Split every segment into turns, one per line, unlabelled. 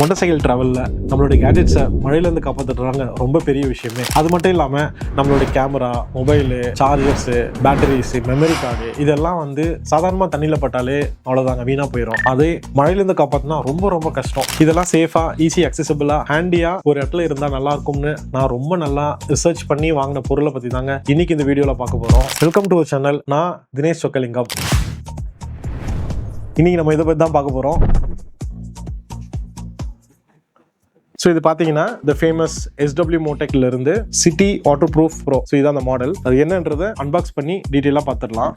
Motor cycle ட்ராவலில் நம்மளுடைய கேஜெட்ஸை மழையிலேருந்து காப்பாற்றுறாங்க ரொம்ப பெரிய விஷயமே. அது மட்டும் இல்லாமல் நம்மளுடைய camera, mobile, chargers, batteries, memory card இதெல்லாம் வந்து சாதாரணமாக தண்ணியில் பட்டாலே அவ்வளோதாங்க, வீணாக போயிடும். அதே மழையிலேருந்து காப்பாற்றினா ரொம்ப ரொம்ப கஷ்டம். இதெல்லாம் சேஃபாக, ஈஸி, அக்சசபிளாக, ஹேண்டியாக ஒரு இடத்துல இருந்தால் நல்லா இருக்கும்னு நான் ரொம்ப நல்லா ரிசர்ச் பண்ணி வாங்கின பொருளை பற்றி தாங்க இன்னைக்கு இந்த வீடியோவில் பார்க்க போகிறோம். Welcome to our channel. நான் தினேஷ் சொக்கலிங்கம். இன்னைக்கு நம்ம இதை பற்றி தான் பார்க்க போகிறோம். ஸோ இது பார்த்தீங்கன்னா த ஃபேமஸ் SW மோட்டெக்ல இருந்து city water proof bro. So இதான் அந்த மாடல். அது என்னன்றதை அன்பாக்ஸ் பண்ணி டீட்டெயிலாக பார்த்துடலாம்.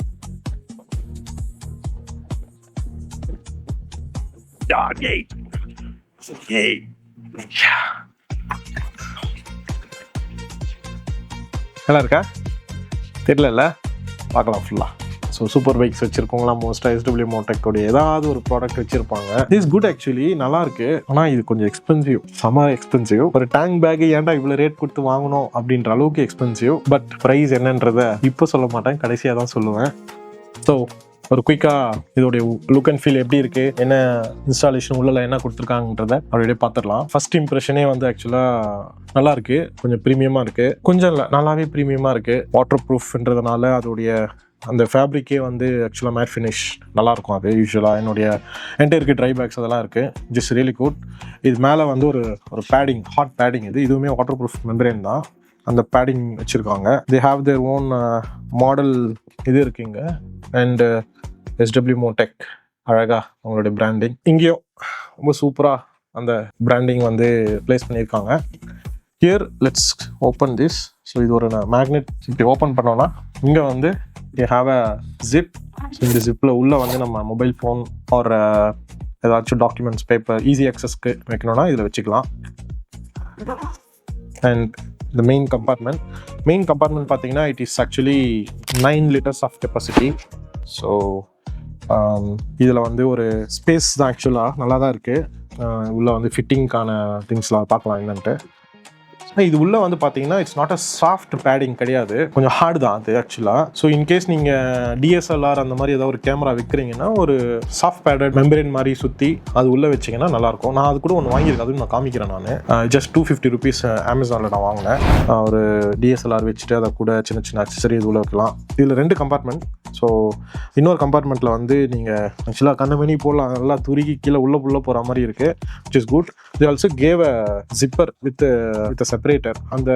நல்லா இருக்கா? தெரியல, பார்க்கலாம் ஃபுல்லாக. ஸோ சூப்பர் பைக்ஸ் வச்சிருக்கோங்களாம் மோஸ்ட்டாக SW மோட்டெக்கோடைய ஏதாவது ஒரு ப்ராடக்ட் வச்சிருப்பாங்க. இஸ் குட், ஆக்சுவலி நல்லா இருக்கு. ஆனால் இது கொஞ்சம் எக்ஸ்பென்சிவ், செம எக்ஸ்பென்சிவ். ஒரு டேங்க் பேக் ஏன்டா இவ்வளோ ரேட் கொடுத்து வாங்கணும் அப்படின்ற அளவுக்கு எக்ஸ்பென்சிவ். பட் ப்ரைஸ் என்னன்றதை இப்போ சொல்ல மாட்டேன், கடைசியாக தான் சொல்லுவேன். ஸோ ஒரு குயிக்காக இதோடைய லுக் அண்ட் ஃபீல் எப்படி இருக்கு, என்ன இன்ஸ்டாலேஷன் உள்ள என்ன கொடுத்துருக்காங்கன்றத அப்படியே பார்த்துடலாம். ஃபர்ஸ்ட் இம்ப்ரெஷனே வந்து ஆக்சுவலாக நல்லா இருக்கு. கொஞ்சம் ப்ரீமியமாக இருக்கு, கொஞ்சம் இல்லை நல்லாவே ப்ரீமியமாக இருக்கு. வாட்டர் ப்ரூஃப்ன்றதுனால அதோடைய அந்த ஃபேப்ரிக்கே வந்து ஆக்சுவலாக மேட் ஃபினிஷ் நல்லாயிருக்கும். அது யூஸ்வலாக என்னுடைய என்கிட்ட இருக்குது ட்ரை பேக்ஸ் அதெல்லாம் இருக்குது. Just really good. இது மேலே வந்து ஒரு பேடிங், ஹாட் பேடிங். இதுவுமே வாட்டர் ப்ரூஃப் மெம்பரேன் தான். அந்த பேடிங் வச்சுருக்காங்க. They have their own model இது இருக்குங்க. அண்டு SW மோட்டெக் அழகாக அவங்களுடைய பிராண்டிங் இங்கேயும் ரொம்ப சூப்பராக அந்த பிராண்டிங் வந்து ப்ளேஸ் பண்ணியிருக்காங்க. Here let's open this. So இது ஒரு மேக்னெட். இப்படி ஓப்பன் பண்ணோன்னா இங்கே வந்து you have a zip. So இந்த ஜிப்பில் உள்ளே வந்து நம்ம மொபைல் ஃபோன் ஆர் ஏதாச்சும் டாக்குமெண்ட்ஸ், பேப்பர் ஈஸி ஆக்சஸ்க்கு வைக்கணும்னா இதில் வச்சுக்கலாம். அண்ட் இந்த மெயின் கம்பார்ட்மெண்ட் பார்த்தீங்கன்னா it is actually 9 liters of capacity. So இதில் வந்து ஒரு ஸ்பேஸ் தான் ஆக்சுவலாக நல்லா தான் இருக்குது. உள்ளே வந்து ஃபிட்டிங்க்கான திங்ஸ்லாம் பார்க்கலாம் என்னன்ட்டு. இது உள்ளே வந்து பார்த்தீங்கன்னா it's not a soft padding கிடையாது, கொஞ்சம் ஹார்டு தான் அது ஆக்சுவலாக. ஸோ இன்கேஸ் நீங்கள் DSLR அந்த மாதிரி ஏதாவது ஒரு கேமரா வைக்கிறீங்கன்னா ஒரு சாஃப்ட் பேடட் மெம்பரேன் மாதிரி சுற்றி அது உள்ளே வச்சிங்கன்னா நல்லாயிருக்கும். நான் அது கூட ஒன்று வாங்கியிருக்கேன், அதுவும் நான் காமிக்கிறேன். நான் ஜஸ்ட் 250 rupees அமேசானில் நான் வாங்கினேன். ஒரு DSLR வச்சுட்டு அதை கூட சின்ன சின்ன அக்சசரி இது உள்ள வைக்கலாம். இதில் 2 கம்பார்ட்மெண்ட். ஸோ இன்னொரு கம்பார்ட்மெண்ட்டில் வந்து நீங்கள் ஆக்சுவலாக கண்ணமணி போடலாம், நல்லா துருக்கி கீழே உள்ள போகிற மாதிரி இருக்குது, விச் இஸ் குட். இது also gave a zipper with separator. அந்த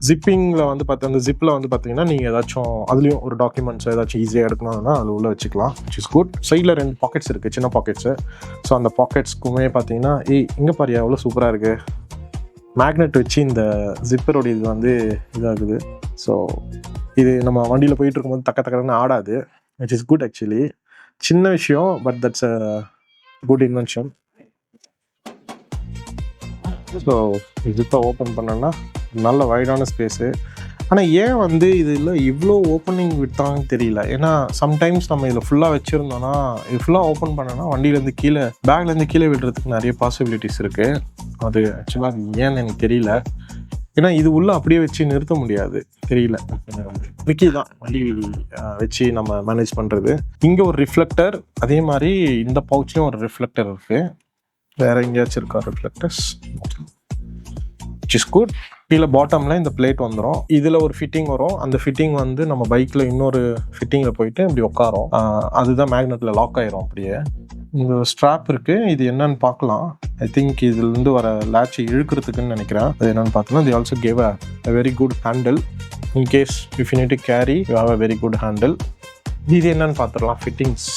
ஜிப்பிங்கில் வந்து அந்த ஜிப்பில் வந்து பார்த்தீங்கன்னா நீங்கள் ஏதாச்சும் அதுலேயும் ஒரு டாக்குமெண்ட்ஸ் ஏதாச்சும் ஈஸியாக எடுக்கணும்னா அது உள்ளே வச்சுக்கலாம், விச் இஸ் குட். சைடில் 2 பாக்கெட்ஸ் இருக்குது, சின்ன பாக்கெட்ஸு. ஸோ அந்த பாக்கெட்ஸ்க்குமே பார்த்தீங்கன்னா இங்கே பாரியா எவ்வளோ சூப்பராக இருக்குது. மேக்னெட் வச்சு இந்த ஜிப்பரோடைய இது வந்து இதாகுது. ஸோ இது நம்ம வண்டியில் போயிட்டு இருக்கும்போது தக்கன்னு ஆடாது, விச் இஸ் குட் ஆக்சுவலி. சின்ன விஷயம், but that's a good invention. So ஜிப்பை ஓப்பன் பண்ணோன்னா நல்ல வைடான ஸ்பேஸு. ஆனால் ஏன் வந்து இதில் இவ்வளோ ஓப்பனிங் விட்டாங்கன்னு தெரியல. ஏன்னா சம்டைம்ஸ் நம்ம இதில் ஃபுல்லாக வச்சுருந்தோன்னா இது ஃபுல்லாக ஓப்பன் பண்ணோன்னா வண்டியிலேருந்து கீழே, பேக்லேருந்து கீழே விடுறதுக்கு நிறைய பாசிபிலிட்டிஸ் இருக்குது. அது ஆக்சுவலாக அது ஏன்னு எனக்கு தெரியல. ஏன்னா இது உள்ளே அப்படியே வச்சு நிறுத்த முடியாது, தெரியல. விக்கி தான் வண்டி வச்சு நம்ம மேனேஜ் பண்ணுறது. இங்கே ஒரு ரிஃப்ளெக்டர், அதே மாதிரி இந்த பவுச்லேயும் ஒரு ரிஃப்ளெக்டர் இருக்குது. வேறு எங்கேயாச்சும் இருக்கா ரிஃப்ளெக்டர்ஸ், விச் இஸ் குட். கீழே பாட்டமில் இந்த பிளேட் வந்துடும். இதில் ஒரு ஃபிட்டிங் வரும். அந்த ஃபிட்டிங் வந்து நம்ம பைக்கில் இன்னொரு ஃபிட்டிங்கில் போயிட்டு இப்படி உட்காரோம். அதுதான் மேக்னெட்டில் லாக் ஆயிரும். அப்படியே இந்த ஸ்ட்ராப் இருக்குது. இது என்னன்னு பார்க்கலாம். ஐ திங்க் இதுலேருந்து வர லேட்சை இழுக்கிறதுக்குன்னு நினைக்கிறேன். அது என்னென்னு பார்த்தோன்னா the also gave a very good handle. In case if you need to carry you have a very good handle. இது என்னன்னு பார்த்துடலாம், ஃபிட்டிங்ஸ்.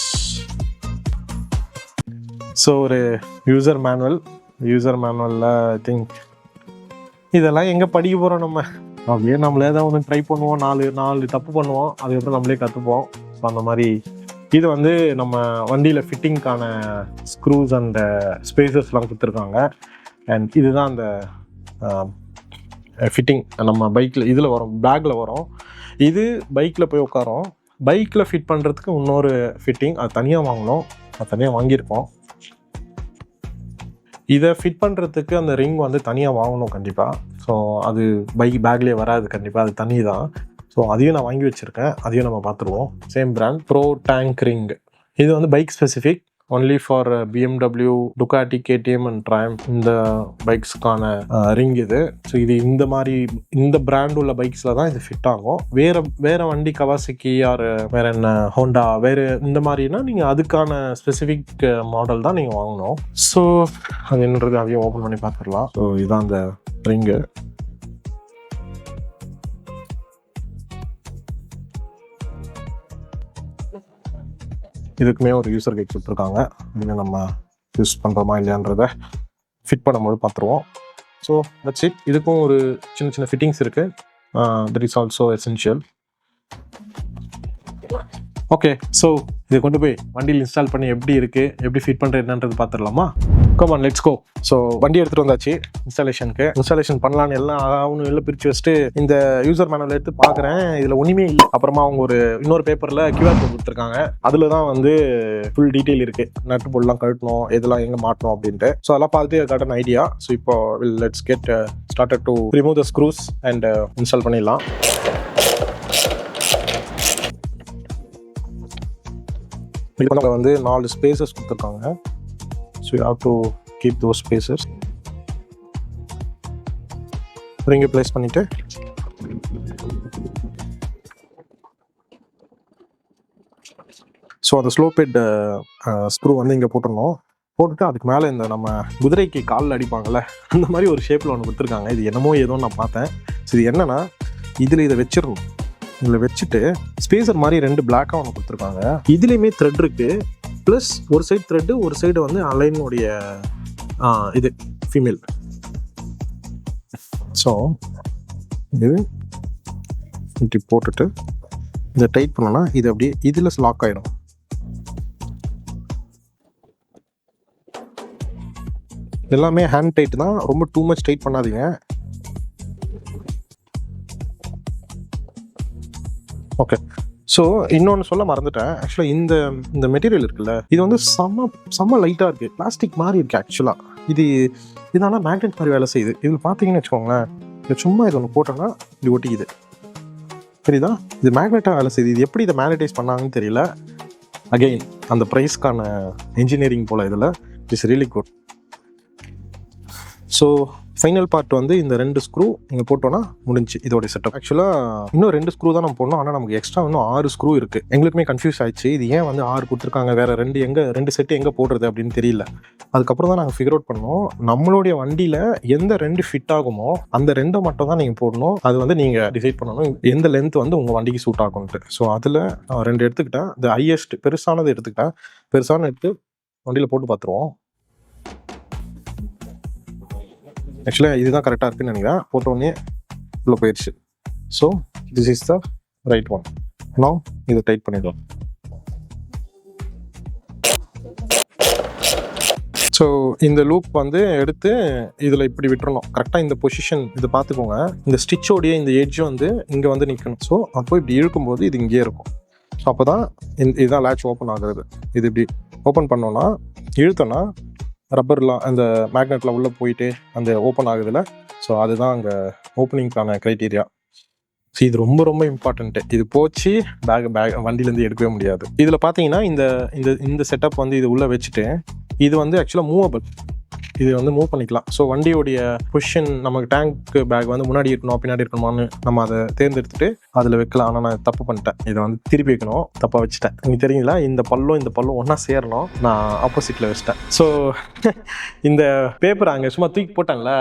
ஸோ ஒரு யூசர் மேனுவலில் ஐ திங்க் இதெல்லாம் எங்கே படிக்க போகிறோம் நம்ம, அப்படியே நம்மளே தான் ஒன்று ட்ரை பண்ணுவோம், நாலு தப்பு பண்ணுவோம், அதுக்கப்புறம் நம்மளே கற்றுப்போம். ஸோ அந்த மாதிரி இது வந்து நம்ம வண்டியில் ஃபிட்டிங்க்கான ஸ்க்ரூஸ் அண்ட் ஸ்பேசஸ்லாம் கொடுத்துருக்காங்க. அண்ட் இதுதான் அந்த ஃபிட்டிங் நம்ம பைக்கில் இதில் வரும், பேக்கில் வரும். இது பைக்கில் போய் உட்காரோம். பைக்கில் ஃபிட் பண்ணுறதுக்கு இன்னொரு ஃபிட்டிங், அது தனியாக வாங்கணும், அது தனியாக வாங்கியிருக்கோம். இதை ஃபிட் பண்ணுறதுக்கு அந்த ரிங் வந்து தனியாக வாங்கணும் கண்டிப்பாக. ஸோ அது பேக்லேயே வராது கண்டிப்பாக, அது தனி தான். ஸோ அதையும் நான் வாங்கி வச்சுருக்கேன், அதையும் நம்ம பார்த்துருவோம். Same brand, bro tank ring. இது வந்து bike specific. Only for BMW, Ducati, KTM and Triumph இந்த பைக்ஸ்க்கான ரிங் இது. ஸோ இது இந்த மாதிரி இந்த பிராண்ட் உள்ள பைக்ஸில் தான் இது ஃபிட் ஆகும். வேறு வண்டி கவாசக்கி ஆர் வேறு என்ன ஹோண்டா வேறு இந்த மாதிரினா நீங்கள் அதுக்கான ஸ்பெசிஃபிக் மாடல் தான் நீங்கள் வாங்கணும். ஸோ அது என்னன்றது அதையும் ஓப்பன் பண்ணி பார்த்துடலாம். ஸோ இதுதான் அந்த ரிங்கு. இதுக்குமே ஒரு யூசர் கைட் கொடுத்துருக்காங்க. இங்கே நம்ம யூஸ் பண்ணுறோமா இல்லையான்றதை ஃபிட் பண்ணும்போது பார்த்துருவோம். So that's it. இதுக்கும் ஒரு சின்ன சின்ன ஃபிட்டிங்ஸ் இருக்குது. That is also essential. Okay, so இதை கொண்டு போய் வண்டியில் இன்ஸ்டால் பண்ணி எப்படி இருக்குது, எப்படி ஃபிட் பண்ணுறது என்னன்றது பார்த்துடலாமா? Come on, let's go. So வண்டி எடுத்துகிட்டு வந்தாச்சு இன்ஸ்டாலேஷனுக்கு. இன்ஸ்டாலேஷன் பண்ணலான்னு எல்லாம் ஒன்று வெளில பிரித்து வச்சுட்டு இந்த யூசர் மேனுவல் எடுத்து பார்க்குறேன். இதில் ஒன்றுமே இல்லை. அப்புறமா அவங்க இன்னொரு பேப்பரில் QR கோட் கொடுத்துருக்காங்க. அதில் தான் வந்து ஃபுல் டீட்டெயில் இருக்குது. நட்டு போடலாம் கழட்டணும், எதெல்லாம் எங்கே மாட்டணும் அப்படின்ட்டு. ஸோ அதெல்லாம் பார்த்துட்டு காட்டன் ஐடியா. ஸோ இப்போ let's get started to remove the screws and install பண்ணிடலாம். இப்போ நம்ம வந்து 4 ஸ்பேசஸ் கொடுத்துருக்காங்க. So you have to keep those spaces. ரிங்கை ப்ளேஸ் பண்ணிவிட்டு ஸோ அந்த ஸ்லோப் ஹெட் ஸ்க்ரூ வந்து இங்கே போட்டுடணும். போட்டுட்டு அதுக்கு மேலே இந்த நம்ம குதிரைக்கு காலில் அடிப்பாங்கள்ல அந்த மாதிரி ஒரு ஷேப்பில் ஒன்று கொடுத்துருக்காங்க. இது என்னமோ ஏதோன்னு நான் பார்த்தேன். ஸோ இது என்னென்னா இதில் இதை வச்சிடணும். இதில் வச்சுட்டு ஸ்பேசர் மாதிரி 2 பிளாக்காக ஒன்று கொடுத்துருக்காங்க. இதுலேயுமே த்ரெட் இருக்குது. ப்ளஸ் ஒரு சைடு த்ரெட்டு, ஒரு சைடு வந்து அலைனுடைய இது ஃபீமேல். ஸோ இது இப்படி போட்டுட்டு இதை டைட் பண்ணோன்னா இது அப்படியே இதில் லாக் ஆகிடும். எல்லாமே ஹேண்ட் டைட் தான், ரொம்ப டூ மச் டைட் பண்ணாதீங்க. ஓகே, ஸோ இன்னொன்று சொல்ல மறந்துட்டேன். ஆக்சுவலாக இந்த மெட்டீரியல் இருக்குல்ல, இது வந்து செம்ம லைட்டாக இருக்குது. பிளாஸ்டிக் மாதிரி இருக்குது ஆக்சுவலாக. இதனால மேக்னெட் மாதிரி வேலை செய்யுது. இதில் பார்த்தீங்கன்னு வச்சுக்கோங்களேன், இது சும்மா இது ஒன்று போட்டோன்னா இது ஒட்டிக்குது. சரிதா? இது மேக்னெட்டாக வேலை செய்யுது. இது எப்படி இதை மேக்னடைஸ் பண்ணாங்கன்னு தெரியல. அகெயின் அந்த ப்ரைஸ்க்கான இன்ஜினியரிங் போல் இதில் it's really good. So final part வந்து இந்த 2 ஸ்க்ரூ இங்கே போட்டோன்னா முடிஞ்சு இதோடைய செட்டப். ஆக்சுவலாக இன்னும் 2 ஸ்க்ரூ தான் நம்ம போடணும். ஆனால் நமக்கு எக்ஸ்ட்ரா இன்னும் 6 ஸ்க்ரூ இருக்குது. எங்களுக்குமே கன்ஃபியூஸ் ஆயிடுச்சு. இது ஏன் வந்து 6 கொடுத்துருக்காங்க, வேறு 2 செட்டு எங்கே போடுறது அப்படின்னு தெரியல. அதுக்கப்புறம் தான் நாங்கள் ஃபிகர் அவுட் பண்ணோம். நம்மளுடைய வண்டியில் எந்த 2 ஃபிட் ஆகுமோ அந்த 2 மட்டும் தான் நீங்கள் போடணும். அது வந்து நீங்கள் டிசைட் பண்ணணும் எந்த லென்த் வந்து உங்கள் வண்டிக்கு சூட் ஆகும்ட்டு. ஸோ அதில் 2 எடுத்துக்கிட்டேன். இந்த ஹையஸ்ட் பெருசானது எடுத்துக்கிட்டேன். பெருசான எடுத்து வண்டியில் போட்டு பார்த்துருவோம். ஆக்சுவலாக இதுதான் கரெக்டாக இருக்குன்னு நினைக்கிறேன். போட்டோடனே உள்ளே போயிடுச்சு. So this is the right one. நான் இதை டைட் பண்ணிடுவோம். ஸோ இந்த லூப் வந்து எடுத்து இதில் இப்படி விட்டுறணும். கரெக்டாக இந்த பொசிஷன் இதை பார்த்துக்கோங்க. இந்த ஸ்டிச்சோடைய இந்த எட்ஜ் வந்து இங்கே வந்து நிற்கணும். ஸோ அப்போ இப்படி இழுக்கும்போது இது இங்கேயே இருக்கும். ஸோ அப்போ தான் இதுதான் லேட்ச் ஓப்பன் ஆகுறது. இது இப்படி ஓப்பன் பண்ணோன்னா இழுத்தோன்னா ரப்பர்லாம் அந்த மேக்னெட்டில் உள்ளே போயிட்டு அந்த ஓப்பன் ஆகுதுல. ஸோ அதுதான் அங்கே ஓப்பனிங்க்கான க்ரைட்டீரியா. ஸோ இது ரொம்ப ரொம்ப இம்பார்ட்டண்ட்டு. இது போச்சு பேக் வண்டியிலேருந்து எடுக்கவே முடியாது. இதில் பார்த்தீங்கன்னா இந்த செட்டப் வந்து இது உள்ளே வச்சுட்டு இது வந்து ஆக்சுவலாக மூவபிள். இது வந்து மூவ் பண்ணிக்கலாம். ஸோ வண்டியோடைய பொசிஷன் நமக்கு டேங்க் பேக் வந்து முன்னாடி இருக்கணும் பின்னாடி இருக்கணுமான்னு நம்ம அதை தேர்ந்தெடுத்துட்டு அதில் வைக்கலாம். ஆனால் நான் தப்பு பண்ணிட்டேன். இதை வந்து திருப்பி வைக்கணும், தப்பாக வச்சுட்டேன். நீங்கள் தெரியுங்களா, இந்த பல்லும் ஒன்றா சேரணும். நான் ஆப்போசிட்டில் வச்சுட்டேன். ஸோ இந்த பேப்பர் அங்கே சும்மா தூக்கி போட்டாங்களே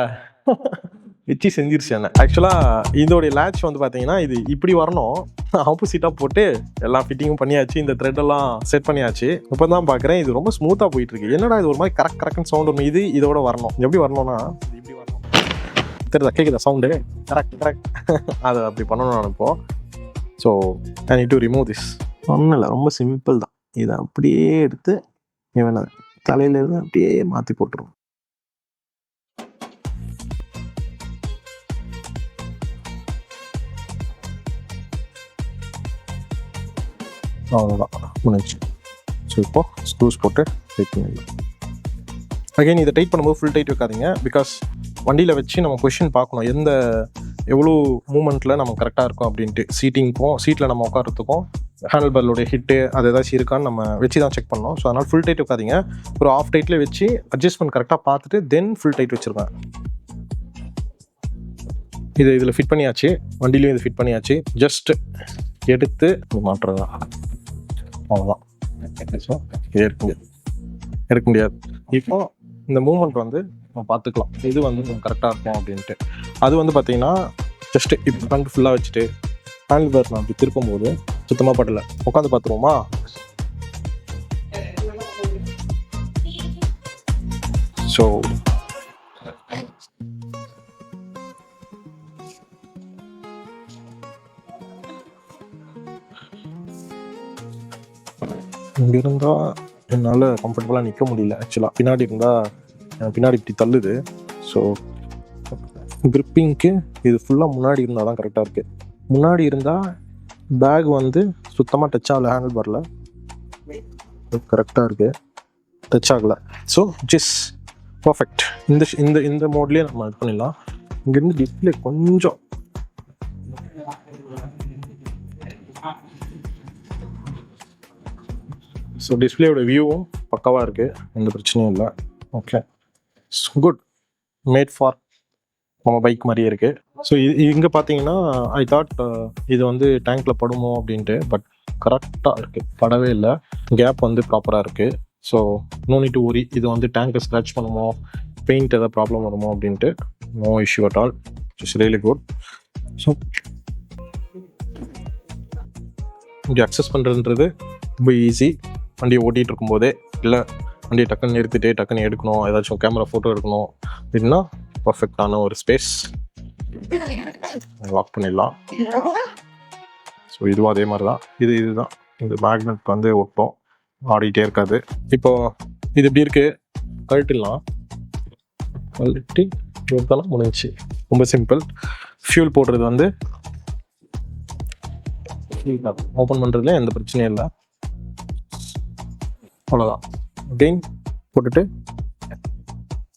வச்சு செஞ்சிருச்சு என்ன. ஆக்சுவலாக இதோடைய லேட்ச் வந்து பார்த்தீங்கன்னா இது இப்படி வரணும். ஆப்போசிட்டாக போட்டு எல்லாம் ஃபிட்டிங்கும் பண்ணியாச்சு. இந்த த்ரெட்டெல்லாம் செட் பண்ணியாச்சு. இப்போ தான் பார்க்குறேன் இது ரொம்ப ஸ்மூத்தாக போயிட்டுருக்கு. என்னடா இது ஒரு மாதிரி கரெக்ட் சவுண்ட் ஒன்று. இதோட வரணும். எப்படி வரணும்னா இது இப்படி வரணும். தெரியுதா, கேட்குதா சவுண்டு? கரெக்ட் அதை அப்படி பண்ணணும் நினைப்போம். So I need to remove this. ஒன்றும் இல்லை, ரொம்ப சிம்பிள் தான். இதை அப்படியே எடுத்து இவனை தலையிலேருந்து அப்படியே மாற்றி போட்டுருவோம். அவ்வளோதான் முடிஞ்சு. ஸோ இப்போ ஸ்க்ரூஸ் போட்டு டைட் பண்ணிடலாம். அகைன் இதை டைட் பண்ணும்போது ஃபுல் டைட் வைக்காதீங்க. பிகாஸ் வண்டியில் வச்சு நம்ம பொசிஷன் பார்க்கணும் எவ்வளோ மூமெண்ட்டில் நம்ம கரெக்டாக இருக்கும் அப்படின்ட்டு. சீட்டில் நம்ம உட்காரத்துக்கும் ஹேண்டில் பாரோடைய ஹிட்டு அது ஏதாச்சும் இருக்கான்னு நம்ம வச்சு தான் செக் பண்ணோம். ஸோ அதனால் ஃபுல் டைட் வைக்காதீங்க, ஒரு ஆஃப் டைட்டில் வச்சு அட்ஜஸ்ட்மெண்ட் கரெக்டாக பார்த்துட்டு தென் ஃபுல் டைட் வச்சுருக்கேன். இதில் ஃபிட் பண்ணியாச்சு, வண்டிலையும் இது ஃபிட் பண்ணியாச்சு. ஜஸ்ட் எடுத்து மாட்டுறது தான், அவ்வளோதான். ஸோ இது எடுக்க முடியாது. இப்போ இந்த மூவ்மெண்ட் வந்து நம்ம பார்த்துக்கலாம், இது வந்து கரெக்டாக இருக்கும் அப்படின்ட்டு. அது வந்து பார்த்தீங்கன்னா ஜஸ்ட்டு இப்போ ஃப்ரண்ட் ஃபுல்லாக வச்சுட்டு ஹேண்டில் பார் நான் அப்படி திருப்பும்போது சுத்தமாக படலை. உட்காந்து பார்த்துருவோமா? ஸோ இங்கே இருந்தால் என்னால் கம்ஃபர்டபுளாக நிற்க முடியல. ஆக்சுவலாக பின்னாடி இருந்தால் பின்னாடி இப்படி தள்ளுது. ஸோ கிரிப்பிங்க்கு இது ஃபுல்லாக முன்னாடி இருந்தால் தான் கரெக்டாக இருக்குது. முன்னாடி இருந்தால் பேக் வந்து சுத்தமாக டச் ஆகலை, ஹேண்டில் பாரில் கரெக்டாக இருக்குது, டச் ஆகலை. So this perfect. இந்த மோட்லேயே நம்ம இது பண்ணிடலாம். இங்கேருந்து டிஸ்பிளே கொஞ்சம் ஸோ டிஸ்பிளேயோட வியூவும் பக்காவாக இருக்குது, எந்த பிரச்சனையும் இல்லை. ஓகே, குட், மேட் ஃபார் நம்ம பைக் மாதிரியே இருக்குது. ஸோ இங்கே பார்த்தீங்கன்னா ஐ தாட் இது வந்து டேங்க்கில் படுமோ அப்படின்ட்டு, பட் கரெக்டாக இருக்குது, படவே இல்லை. கேப் வந்து ப்ராப்பராக இருக்குது. So no need to worry இது வந்து டேங்கை ஸ்க்ராட்ச் பண்ணுமோ, பெயிண்ட் எதாவது ப்ராப்ளம் வருமோ அப்படின்ட்டு. No issue at all, it's really good. So இங்கே அக்சஸ் பண்ணுறதுன்றது ரொம்ப ஈஸி. வண்டியை ஓட்டிகிட்டு இருக்கும்போதே, இல்லை வண்டியை டக்குன்னு நிறுத்திட்டு டக்குன்னு எடுக்கணும், ஏதாச்சும் கேமரா ஃபோட்டோ எடுக்கணும் அப்படின்னா பர்ஃபெக்டான ஒரு ஸ்பேஸ். லாக் பண்ணிடலாம். ஸோ இதுவும் அதே மாதிரி தான், இதுதான் இந்த மேக்னெட் வந்து ஒட்டும், ஆடிட்டே இருக்காது. இப்போது இது எப்படி இருக்குது, கழட்டிடலாம். கழட்டி எடுத்தாலும் முடிஞ்சிச்சு, ரொம்ப சிம்பிள். ஃபியூல் போடுறது வந்து ஓப்பன் பண்ணுறதுல எந்த பிரச்சனையும் இல்லை, அவ்வளோதான். அகெயின் போட்டுட்டு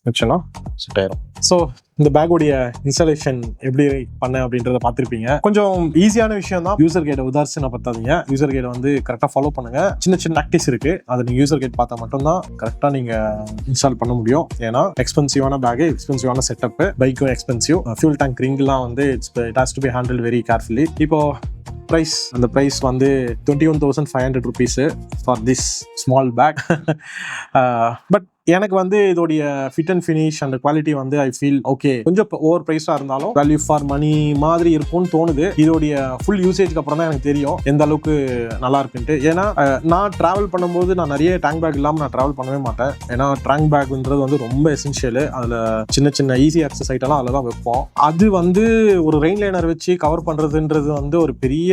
வச்சோன்னா செட் ஆயிரும். ஸோ இந்த பேக்கோடைய இன்ஸ்டாலேஷன் எப்படி பண்ணேன் அப்படின்றத பார்த்துருப்பீங்க. கொஞ்சம் ஈஸியான விஷயம் தான். யூசர் கைடை உதாரிச்சு பார்த்தாதீங்க, யூசர் கைடை வந்து கரெக்டாக ஃபாலோ பண்ணுங்க. சின்ன சின்ன ப்ராக்டிஸ் இருக்கு, அதை நீங்கள் யூசர் கைட் பார்த்தா மட்டும்தான் கரெக்டாக நீங்கள் இன்ஸ்டால் பண்ண முடியும். ஏன்னா எக்ஸ்பென்சிவான பேக்கு, எக்ஸ்பென்சிவான செட்டப்பு, பைக்கும் எக்ஸ்பென்சிவ், ஃபியூல் டேங்க் ரிங்லாம் வந்து it has to be handle very carefully. இப்போ ப்ரைஸ், அந்த ப்ரைஸ் வந்து 21,500 rupees for this small bag. But எனக்கு வந்து இதோடைய fit and finish and quality வந்து ஐ ஃபீல் ஓகே, கொஞ்சம் ஓவர் ப்ரைஸாக இருந்தாலும் வேல்யூ ஃபார் மணி மாதிரி இருக்கும்னு தோணுது. இதோடைய ஃபுல் யூசேஜ்க்கு அப்புறம் தான் எனக்கு தெரியும் எந்த அளவுக்கு நல்லா இருக்குன்ட்டு. ஏன்னா நான் ட்ராவல் பண்ணும்போது நான் நிறைய டேங்க் பேக் இல்லாமல் நான் ட்ராவல் பண்ணவே மாட்டேன். ஏன்னா டேங்க் பேக்ன்றது வந்து ரொம்ப எசென்ஷியலு. அதில் சின்ன சின்ன ஈஸி ஆக்சஸ் ஐட்டெல்லாம் அதில் தான் வைப்போம். அது வந்து ஒரு ரெயின் லைனர் வச்சு கவர் பண்ணுறதுன்றது வந்து ஒரு பெரிய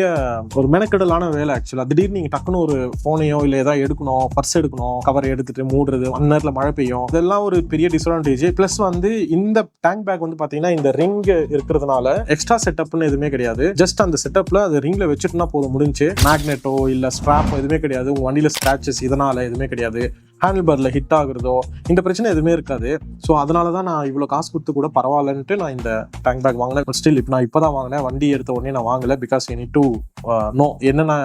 ஒரு மெனக்கெடலான வேலை. ஆக்சுவலாக திடீர்னு நீங்கள் டக்குன்னு ஒரு ஃபோனையோ இல்லை ஏதாவது எடுக்கணும், பர்ஸ் எடுக்கணும், கவர் எடுத்துட்டு மூடுறது, அந்த நேரத்தில் மழை பெய்யும், இதெல்லாம் ஒரு பெரிய டிஸ்அட்வான்டேஜ். பிளஸ் வந்து இந்த டேங்க் பேக் வந்து பாத்தீங்கன்னா இந்த ரிங் இருக்கிறதுனால எக்ஸ்ட்ரா செட்டப்னு எதுவுமே கிடையாது. ஜஸ்ட் அந்த செட்டப்ல அது ரிங்ல வச்சுட்டுனா போதும், முடிஞ்சு. மேக்னெட்டோ இல்ல ஸ்ட்ராப்போ எதுவுமே கிடையாது, உங்க வண்டியில ஸ்கிராச்சஸ் இதனால எதுவுமே கிடையாது. ஹேண்டில் பாரில் ஹிட் ஆகுறதோ இந்த பிரச்சனை எதுவுமே இருக்காது. ஸோ அதனால தான் நான் இவ்வளோ காசு கொடுத்து கூட பரவாயில்லன்ட்டு நான் இந்த டேங்க் பேக் வாங்கினேன். பட் ஸ்டில் இப்போ தான் வாங்கினேன், வண்டி எடுத்த உடனே நான் வாங்கலை. Because you need to know என்னென்ன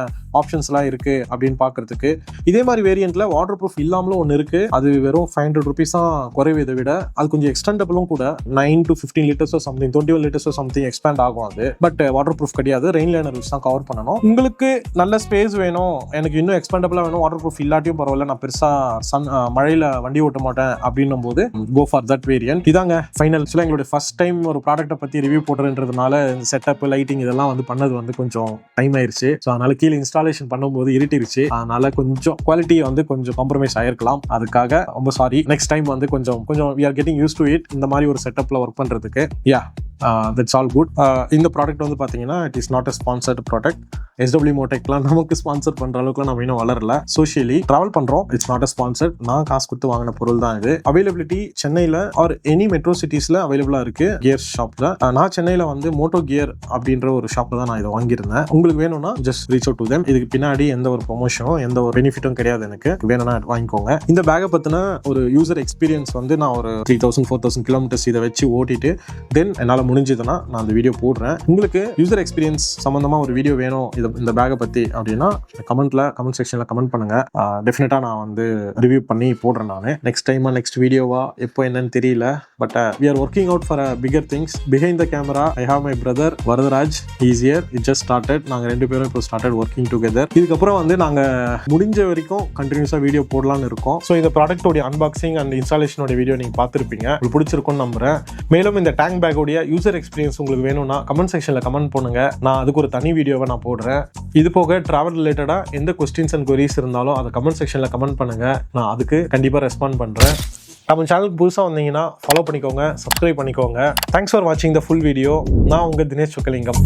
ஆப்ஷன்ஸ்லாம் இருக்குது அப்படின்னு பார்க்குறதுக்கு. இதே மாதிரி வேரியண்ட்டில் வாட்டர் ப்ரூஃப் இல்லாமலும் ஒன்று இருக்குது. அது வெறும் 500 rupees தான் குறைவு. இதை விட அது கொஞ்சம் எக்ஸ்டெண்டபிளும் கூட. 9 to 15 liters something, 21 liters something expand ஆகும் அது. பட் வாட்டர் ப்ரூஃப் கிடையாது, ரெயின் லைனர் வச்சு தான் கவர் பண்ணணும். உங்களுக்கு நல்ல ஸ்பேஸ் வேணும், எனக்கு இன்னும் எக்ஸ்பேண்டபிளாக வேணும், வாட்டர் ப்ரூஃப் இல்லாட்டியும் பரவாயில்ல, நான் பெருசாக மழையில வண்டி ஓட்ட மாட்டேன் அப்படின்னும் போது கோ ஃபார் தட் வேரியன்ட். இதாங்க ஃபைனல். எங்களுடைய ஃபர்ஸ்ட் டைம் ஒரு ப்ராடக்ட்டை பற்றி ரிவ்யூ போடுறதுனால இந்த செட்டப், லைட்டிங் இதெல்லாம் வந்து பண்ணது வந்து கொஞ்சம் டைம் ஆயிருச்சு. ஸோ அதனால கீழே இன்ஸ்டாலேஷன் பண்ணும்போது இருட்டிருச்சு. அதனால கொஞ்சம் குவாலிட்டி வந்து கொஞ்சம் காம்ப்ரமைஸ் ஆயிருக்கலாம். அதுக்காக ரொம்ப சாரி. நெக்ஸ்ட் டைம் வந்து கொஞ்சம் we are getting used to it இந்த மாதிரி ஒரு செட்டப்ல ஒர்க் பண்றதுக்கு. That's all good. இந்த ப்ராடக்ட் வந்து பார்த்தீங்கன்னா it is not a sponsored product. SW மோட்டெக்லாம் நமக்கு ஸ்பான்சர் பண்ற அளவுக்குலாம் நம்ம இன்னும் வளரல. சோஷியலி ட்ராவல் பண்றோம், இட்ஸ் நாட் அ ஸ்பான்சர். நான் காசு கொடுத்து வாங்கின பொருள் தான் இது. அவைலபிலிட்டி சென்னையில் ஆர் எனி மெட்ரோ சிட்டிஸ்ல அவைலபிளா இருக்கு கியர் ஷாப்ல. நான் சென்னையில் வந்து மோட்டோ கியர் அப்படின்ற ஒரு ஷாப்ல தான் நான் இதை வாங்கியிருந்தேன். உங்களுக்கு வேணும்னா just reach out to them. இதுக்கு பின்னாடி எந்த ஒரு ப்ரொமோஷனும் எந்த ஒரு பெனிஃபிட்டும் கிடையாது. எனக்கு வேணும்னா வாங்கிக்கோங்க. இந்த பேக்கை பத்தின ஒரு யூசர் எக்ஸ்பீரியன்ஸ் வந்து நான் ஒரு 3000-4000 கிலோமீட்டர்ஸ் இதை வச்சு ஓட்டிட்டு தென் என்னால் முடிஞ்சதுன்னா நான் அந்த வீடியோ போடுறேன். உங்களுக்கு யூசர் எக்ஸ்பீரியன்ஸ் சம்மந்தமாக ஒரு வீடியோ வேணும் இந்த பேக்கை பற்றி அப்படின்னா கமெண்ட் செக்ஷனில் கமெண்ட் பண்ணுங்கள். டெஃபினட்டாக நான் வந்து ரிவ்யூ பண்ணி போடுறேன். நான் நெக்ஸ்ட் வீடியோவா எப்போ என்னன்னு தெரியல. But we are working out for bigger things. Behind the camera I have my brother Varatharaj. He is here. It just started. நாங்கள் 2 பேரும் இப்போ started working together. இதுக்கப்புறம் வந்து நாங்கள் முடிஞ்ச வரைக்கும் கண்டினியூஸாக வீடியோ போடலான்னு இருக்கோம். ஸோ இந்த ப்ராடக்டோடைய அன்பாக்சிங் அண்ட் இன்ஸ்டாலேஷனோட வீடியோ நீங்கள் பார்த்துருப்பீங்க. உங்களுக்கு பிடிச்சிருக்கும்னு நம்புறேன். மேலும் இந்த டேங்க் பேக்கோடைய யூசர் எக்ஸ்பீரியன்ஸ் உங்களுக்கு வேணும்னா கமெண்ட் செக்ஷனில் கமெண்ட் பண்ணுங்க. நான் அதுக்கு ஒரு தனி வீடியோவை நான் போடுறேன். இது போக டிராவல் ரிலேட்டடாக எந்த கொஸ்டின்ஸ் அண்ட் கொரீஸ் இருந்தாலும் அதை கமெண்ட் செக்ஷனில் கமெண்ட் பண்ணுங்க. நான் அதுக்கு கண்டிப்பாக ரெஸ்பாண்ட் பண்ணுறேன். நம்ம சேனலுக்கு புதுசாக வந்தீங்கன்னா ஃபாலோ பண்ணிக்கோங்க, சப்ஸ்கிரைப் பண்ணிக்கோங்க. தேங்க்ஸ் ஃபார் வாட்சிங் த ஃபுல் வீடியோ. நான் உங்கள் தினேஷ் சொக்கலிங்கம்.